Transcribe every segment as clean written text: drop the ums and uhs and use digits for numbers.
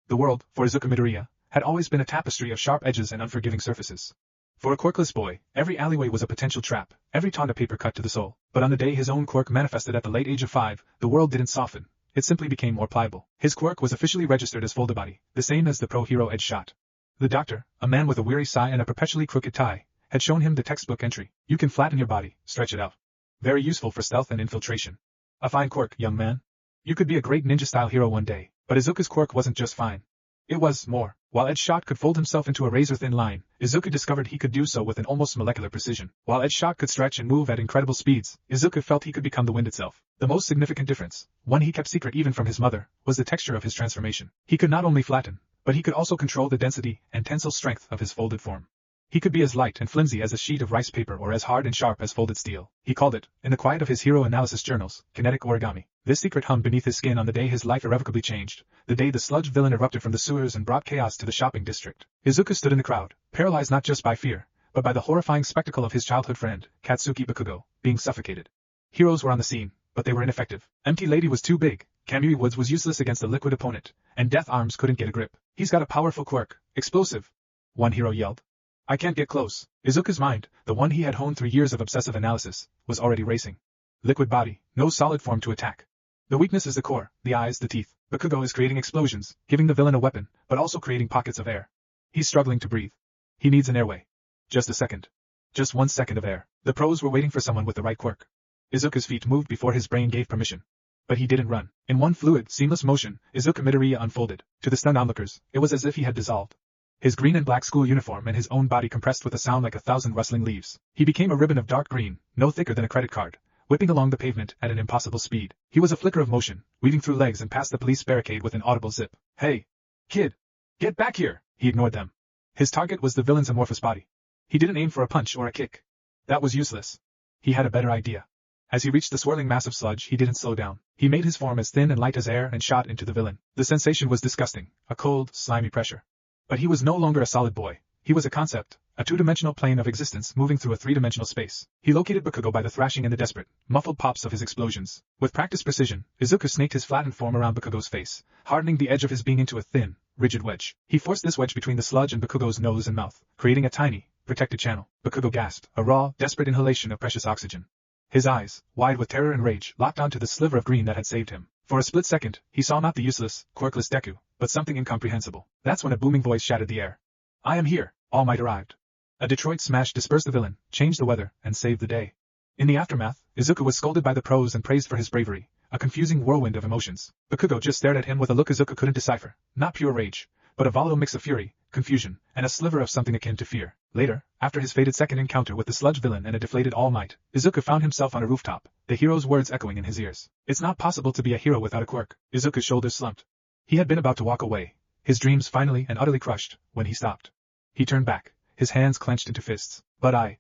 The world, for Izuku Midoriya, had always been a tapestry of sharp edges and unforgiving surfaces. For a quirkless boy, every alleyway was a potential trap, every taunt a paper cut to the soul. But on the day his own quirk manifested at the late age of 5, the world didn't soften. It simply became more pliable. His quirk was officially registered as Foldabody, the same as the pro-hero Edgeshot. The doctor, a man with a weary sigh and a perpetually crooked tie, had shown him the textbook entry. You can flatten your body, stretch it out. Very useful for stealth and infiltration. A fine quirk, young man. You could be a great ninja-style hero one day. But Izuku's quirk wasn't just fine. It was more. While Edgeshot could fold himself into a razor-thin line, Izuku discovered he could do so with an almost molecular precision. While Edgeshot could stretch and move at incredible speeds, Izuku felt he could become the wind itself. The most significant difference, one he kept secret even from his mother, was the texture of his transformation. He could not only flatten, but he could also control the density and tensile strength of his folded form. He could be as light and flimsy as a sheet of rice paper or as hard and sharp as folded steel. He called it, in the quiet of his hero analysis journals, kinetic origami. This secret hummed beneath his skin on the day his life irrevocably changed, the day the sludge villain erupted from the sewers and brought chaos to the shopping district. Izuku stood in the crowd, paralyzed not just by fear, but by the horrifying spectacle of his childhood friend, Katsuki Bakugo, being suffocated. Heroes were on the scene, but they were ineffective. Empty Lady was too big, Kamui Woods was useless against a liquid opponent, and Death Arms couldn't get a grip. He's got a powerful quirk, explosive. One hero yelled. I can't get close. Izuku's mind, the one he had honed through years of obsessive analysis, was already racing. Liquid body, no solid form to attack. The weakness is the core, the eyes, the teeth. Bakugo is creating explosions, giving the villain a weapon, but also creating pockets of air. He's struggling to breathe. He needs an airway. Just a second. Just 1 second of air. The pros were waiting for someone with the right quirk. Izuku's feet moved before his brain gave permission. But he didn't run. In one fluid, seamless motion, Izuku Midoriya unfolded. To the stunned onlookers, it was as if he had dissolved. His green and black school uniform and his own body compressed with a sound like 1,000 rustling leaves. He became a ribbon of dark green, no thicker than a credit card, whipping along the pavement at an impossible speed. He was a flicker of motion, weaving through legs and past the police barricade with an audible zip. Hey! Kid! Get back here! He ignored them. His target was the villain's amorphous body. He didn't aim for a punch or a kick. That was useless. He had a better idea. As he reached the swirling mass of sludge, he didn't slow down. He made his form as thin and light as air and shot into the villain. The sensation was disgusting, a cold, slimy pressure. But he was no longer a solid boy. He was a concept, a two-dimensional plane of existence moving through a three-dimensional space. He located Bakugo by the thrashing and the desperate, muffled pops of his explosions. With practiced precision, Izuku snaked his flattened form around Bakugo's face, hardening the edge of his being into a thin, rigid wedge. He forced this wedge between the sludge and Bakugo's nose and mouth, creating a tiny, protected channel. Bakugo gasped, a raw, desperate inhalation of precious oxygen. His eyes, wide with terror and rage, locked onto the sliver of green that had saved him. For a split second, he saw not the useless, quirkless Deku, but something incomprehensible. That's when a booming voice shattered the air. I am here, All Might arrived. A Detroit smash dispersed the villain, changed the weather, and saved the day. In the aftermath, Izuku was scolded by the pros and praised for his bravery, a confusing whirlwind of emotions. Bakugo just stared at him with a look Izuku couldn't decipher, not pure rage, but a volatile mix of fury, confusion, and a sliver of something akin to fear. Later, after his fated second encounter with the sludge villain and a deflated All Might, Izuku found himself on a rooftop, the hero's words echoing in his ears. It's not possible to be a hero without a quirk. Izuku's shoulders slumped. He had been about to walk away, his dreams finally and utterly crushed, when he stopped. He turned back, his hands clenched into fists. But I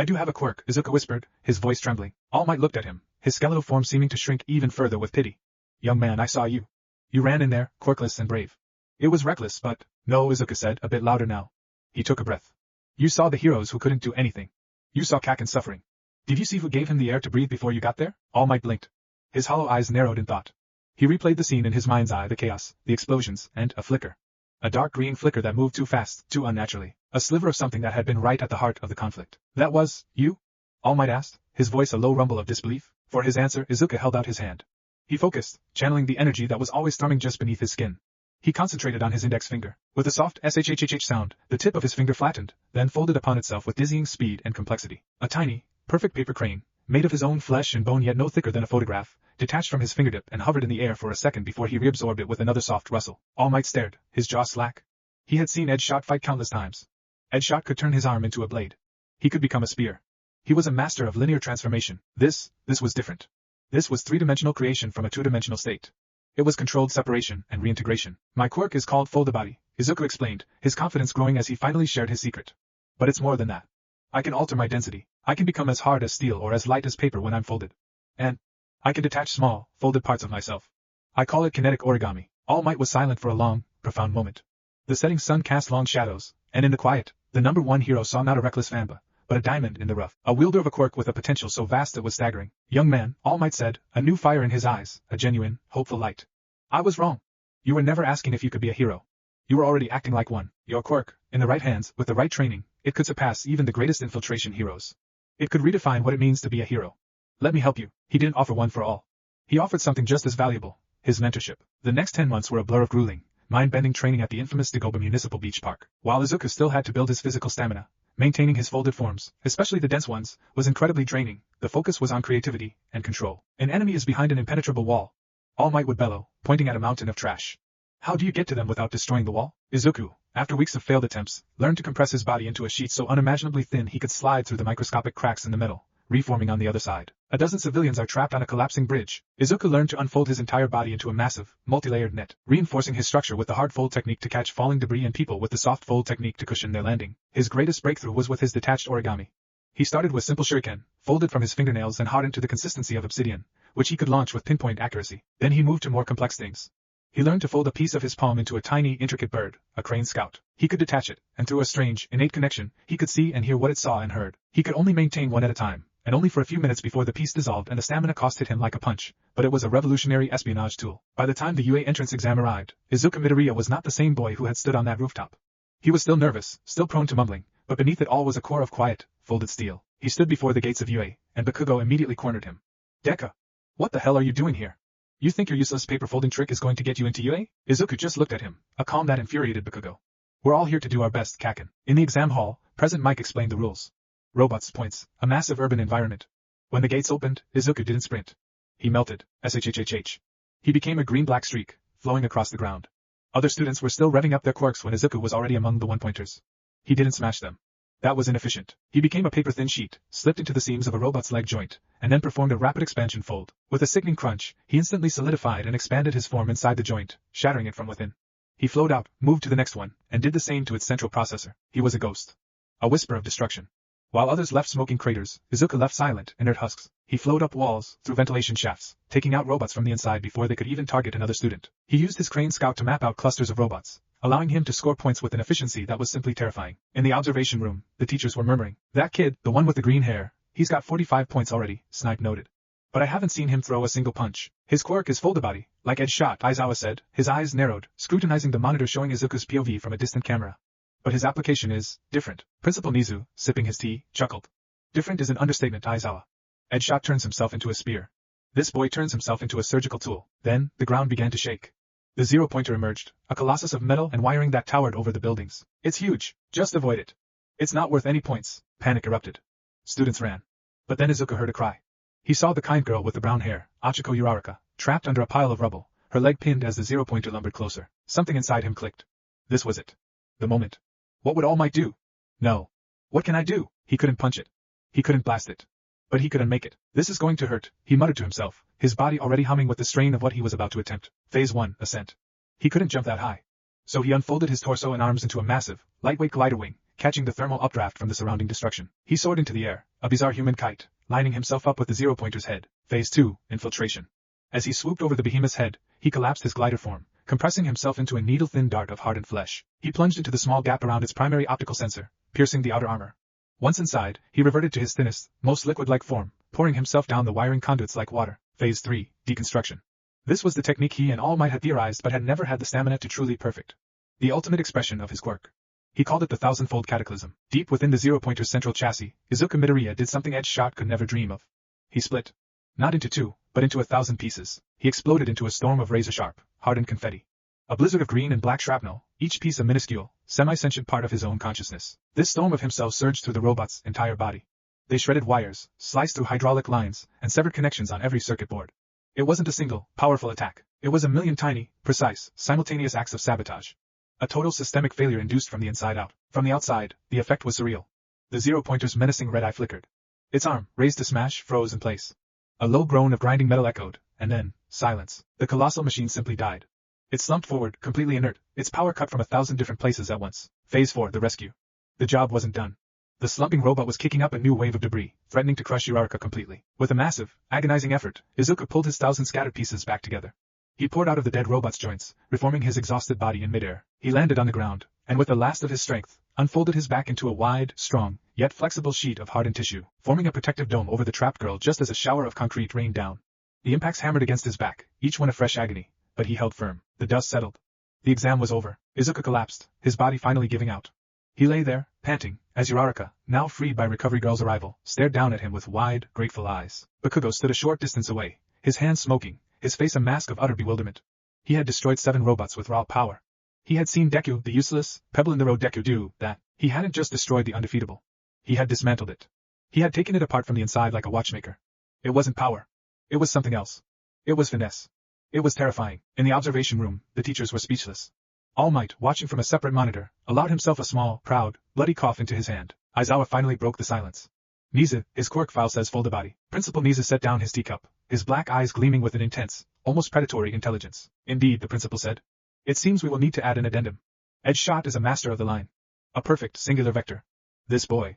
do have a quirk, Izuku whispered, his voice trembling. All Might looked at him, his skeletal form seeming to shrink even further with pity. Young man, I saw you. You ran in there, quirkless and brave. It was reckless, but... No, Izuku said, a bit louder now. He took a breath. You saw the heroes who couldn't do anything. You saw Kaken's suffering. Did you see who gave him the air to breathe before you got there? All Might blinked. His hollow eyes narrowed in thought. He replayed the scene in his mind's eye, the chaos, the explosions, and a flicker. A dark green flicker that moved too fast, too unnaturally. A sliver of something that had been right at the heart of the conflict. That was, you? All Might asked, his voice a low rumble of disbelief. For his answer, Izuku held out his hand. He focused, channeling the energy that was always storming just beneath his skin. He concentrated on his index finger. With a soft shhhh sound, the tip of his finger flattened, then folded upon itself with dizzying speed and complexity. A tiny, perfect paper crane, made of his own flesh and bone yet no thicker than a photograph, detached from his fingertip and hovered in the air for a second before he reabsorbed it with another soft rustle. All Might stared, his jaw slack. He had seen Edgeshot fight countless times. Edgeshot could turn his arm into a blade. He could become a spear. He was a master of linear transformation. This was different. This was three-dimensional creation from a two-dimensional state. It was controlled separation and reintegration. My quirk is called Foldabody, Izuku explained, his confidence growing as he finally shared his secret. But it's more than that. I can alter my density. I can become as hard as steel or as light as paper when I'm folded. And I can detach small, folded parts of myself. I call it kinetic origami. All Might was silent for a long, profound moment. The setting sun cast long shadows, and in the quiet, the number one hero saw not a reckless fanba, but a diamond in the rough. A wielder of a quirk with a potential so vast it was staggering. Young man, All Might said, a new fire in his eyes, a genuine, hopeful light. I was wrong. You were never asking if you could be a hero. You were already acting like one. Your quirk, in the right hands, with the right training, it could surpass even the greatest infiltration heroes. It could redefine what it means to be a hero. Let me help you. He didn't offer one for all. He offered something just as valuable, his mentorship. The next 10 months were a blur of grueling, mind-bending training at the infamous Dagoba Municipal Beach Park. While Izuku still had to build his physical stamina, maintaining his folded forms, especially the dense ones, was incredibly draining. The focus was on creativity and control. An enemy is behind an impenetrable wall. All Might would bellow, pointing at a mountain of trash. How do you get to them without destroying the wall? Izuku, after weeks of failed attempts, learned to compress his body into a sheet so unimaginably thin he could slide through the microscopic cracks in the metal, reforming on the other side. A dozen civilians are trapped on a collapsing bridge. Izuku learned to unfold his entire body into a massive, multi-layered net, reinforcing his structure with the hard fold technique to catch falling debris and people with the soft fold technique to cushion their landing. His greatest breakthrough was with his detached origami. He started with simple shuriken, folded from his fingernails and hardened to the consistency of obsidian, which he could launch with pinpoint accuracy. Then he moved to more complex things. He learned to fold a piece of his palm into a tiny, intricate bird, a crane scout. He could detach it, and through a strange, innate connection, he could see and hear what it saw and heard. He could only maintain one at a time, and only for a few minutes before the piece dissolved and the stamina cost hit him like a punch, but it was a revolutionary espionage tool. By the time the UA entrance exam arrived, Izuku Midoriya was not the same boy who had stood on that rooftop. He was still nervous, still prone to mumbling, but beneath it all was a core of quiet, folded steel. He stood before the gates of UA, and Bakugo immediately cornered him. Deku, what the hell are you doing here? You think your useless paper folding trick is going to get you into UA? Izuku just looked at him, a calm that infuriated Bakugo. We're all here to do our best, Kaken. In the exam hall, President Mike explained the rules. Robots, points, a massive urban environment. When the gates opened, Izuku didn't sprint. He melted, shhhh. He became a green-black streak, flowing across the ground. Other students were still revving up their quirks when Izuku was already among the one-pointers. He didn't smash them. That was inefficient. He became a paper-thin sheet, slipped into the seams of a robot's leg joint, and then performed a rapid expansion fold. With a sickening crunch, he instantly solidified and expanded his form inside the joint, shattering it from within. He flowed out, moved to the next one, and did the same to its central processor. He was a ghost. A whisper of destruction. While others left smoking craters, Izuku left silent, inert husks. He flowed up walls, through ventilation shafts, taking out robots from the inside before they could even target another student. He used his crane scout to map out clusters of robots, allowing him to score points with an efficiency that was simply terrifying. In the observation room, the teachers were murmuring. That kid, the one with the green hair, he's got 45 points already, Snipe noted. But I haven't seen him throw a single punch. His quirk is Foldabody, like Edgeshot, Aizawa said, his eyes narrowed, scrutinizing the monitor showing Izuku's POV from a distant camera. But his application is different. Principal Nizu, sipping his tea, chuckled. Different is an understatement, Aizawa. Edgeshot turns himself into a spear. This boy turns himself into a surgical tool. Then, the ground began to shake. The zero-pointer emerged, a colossus of metal and wiring that towered over the buildings. It's huge. Just avoid it. It's not worth any points. Panic erupted. Students ran. But then Izuku heard a cry. He saw the kind girl with the brown hair, Achiko Uraraka, trapped under a pile of rubble, her leg pinned as the zero-pointer lumbered closer. Something inside him clicked. This was it. The moment. What would All Might do? No. What can I do? He couldn't punch it. He couldn't blast it. But he could unmake it. This is going to hurt, he muttered to himself, his body already humming with the strain of what he was about to attempt. Phase 1, Ascent. He couldn't jump that high. So he unfolded his torso and arms into a massive, lightweight glider wing, catching the thermal updraft from the surrounding destruction. He soared into the air, a bizarre human kite, lining himself up with the zero-pointer's head. Phase 2, Infiltration. As he swooped over the behemoth's head, he collapsed his glider form, compressing himself into a needle-thin dart of hardened flesh. He plunged into the small gap around its primary optical sensor, piercing the outer armor. Once inside, he reverted to his thinnest, most liquid-like form, pouring himself down the wiring conduits like water. Phase 3, Deconstruction. This was the technique he and All Might had theorized but had never had the stamina to truly perfect. The ultimate expression of his quirk. He called it the thousand-fold cataclysm. Deep within the zero-pointer's central chassis, Izuku Midoriya did something Edgeshot could never dream of. He split. Not into two, but into 1,000 pieces. He exploded into a storm of razor-sharp, hardened confetti. A blizzard of green and black shrapnel, each piece a minuscule, semi-sentient part of his own consciousness. This storm of himself surged through the robot's entire body. They shredded wires, sliced through hydraulic lines, and severed connections on every circuit board. It wasn't a single, powerful attack. It was a million tiny, precise, simultaneous acts of sabotage. A total systemic failure induced from the inside out. From the outside, the effect was surreal. The zero-pointer's menacing red eye flickered. Its arm, raised to smash, froze in place. A low groan of grinding metal echoed, and then, silence. The colossal machine simply died. It slumped forward, completely inert, its power cut from 1,000 different places at once. Phase 4, the rescue. The job wasn't done. The slumping robot was kicking up a new wave of debris, threatening to crush Uraraka completely. With a massive, agonizing effort, Izuku pulled his 1,000 scattered pieces back together. He poured out of the dead robot's joints, reforming his exhausted body in midair. He landed on the ground, and with the last of his strength, unfolded his back into a wide, strong, yet flexible sheet of hardened tissue, forming a protective dome over the trapped girl just as a shower of concrete rained down. The impacts hammered against his back, each one a fresh agony, but he held firm. The dust settled. The exam was over. Izuku collapsed, his body finally giving out. He lay there, panting, as Uraraka, now freed by Recovery Girl's arrival, stared down at him with wide, grateful eyes. Bakugo stood a short distance away, his hands smoking, his face a mask of utter bewilderment. He had destroyed 7 robots with raw power. He had seen Deku, the useless, pebble-in-the-road Deku, do that. He hadn't just destroyed the undefeatable. He had dismantled it. He had taken it apart from the inside like a watchmaker. It wasn't power. It was something else. It was finesse. It was terrifying. In the observation room, the teachers were speechless. All Might, watching from a separate monitor, allowed himself a small, proud, bloody cough into his hand. Aizawa finally broke the silence. Niza, his quirk file says Foldabody. Principal Niza set down his teacup, his black eyes gleaming with an intense, almost predatory intelligence. Indeed, the principal said. It seems we will need to add an addendum. Edgeshot is a master of the line. A perfect, singular vector. This boy,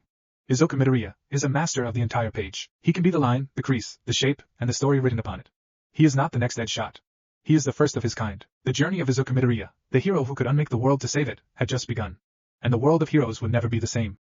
Izuku Midoriya, is a master of the entire page. He can be the line, the crease, the shape, and the story written upon it. He is not the next Edgeshot. He is the first of his kind. The journey of Izuku Midoriya, the hero who could unmake the world to save it, had just begun. And the world of heroes would never be the same.